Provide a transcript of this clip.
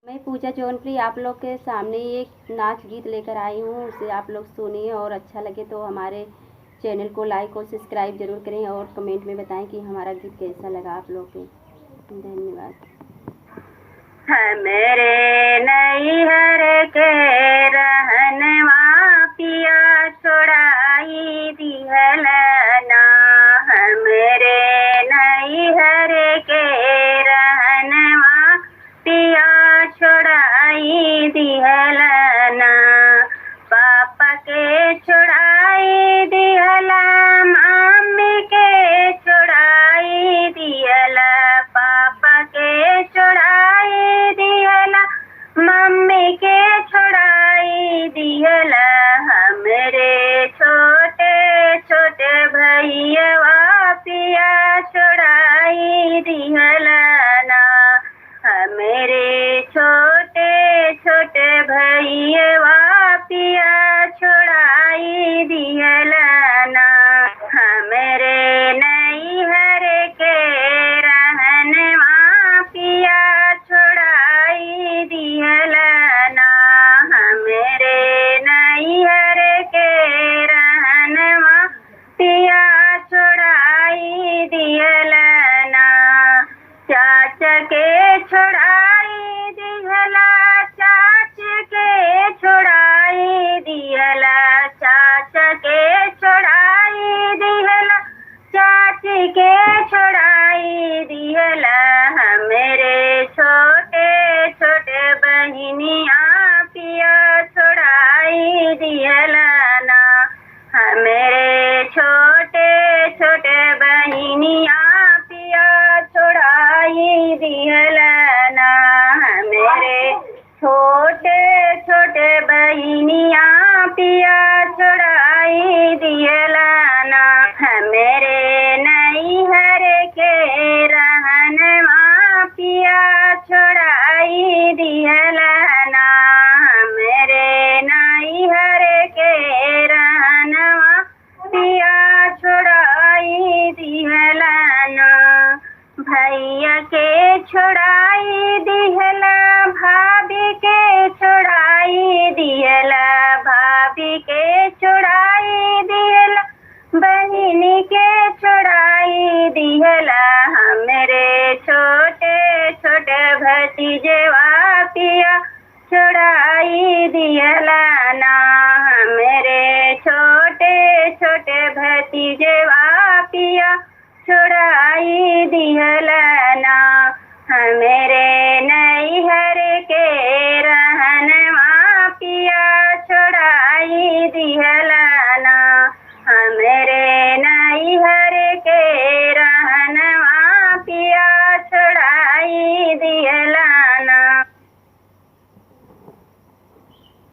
मैं पूजा जौनपुरी आप लोग के सामने एक नाच गीत लेकर आई हूँ। उसे आप लोग सुनिए और अच्छा लगे तो हमारे चैनल को लाइक और सब्सक्राइब जरूर करें और कमेंट में बताएं कि हमारा गीत कैसा लगा आप लोग के। धन्यवाद। मेरे नैहर के रहनवा पिया छोड़ाई दिहलना। मेरे नैहर के रहनवा पिया छोड़ाई दिहलना। पापा के छोड़ाई दिहला, मम्मी के छोड़ाई दिहला। पापा के छोड़ाई दिहला, मम्मी के छोड़ाई दिहला। मेरे छोटे छोटे भैया पिया छोड़ाई दिहला ना। मेरे छोटे छोटे भैया पिया छोड़ाई दिहला ना। मेरे नैहर के रहनवा पिया छोड़ाई दिहला ना। मेरे नैहर के रहनवा पिया छोड़ाई दिहला ना। चाचा के छोड़ाई दिहला, चाची के छोड़ाई दिहला। चाचा के छोड़ाई दिहला, चाची के छोड़ाई दिहला। मेरे छोटे छोटे बहनिया पिया छोड़ाई दिहला ना। मेरे छोटे छोटे बहनिया पिया छोड़ाई दिहला ना। मेरे छोटे छोटे बहनिया पिया छोड़ाई दिहला ना। मेरे नैहर के रहनवा पिया छोड़ाई दिहला ना। मेरे नैहर के रहनवा पिया छोड़ाई दिहला ना। भैया के छोड़ाई दिहला, भाभी के छोड़ाई दिहला। भाभी के छोड़ाई दिहला, बहिनी के छोड़ाई दिहला। मेरे छोटे छोटे भतीजेवा पिया छोड़ाई दिहला ना। मेरे छोटे छोटे भतीजेवा पिया छोड़ाई दिहला ना। मेरे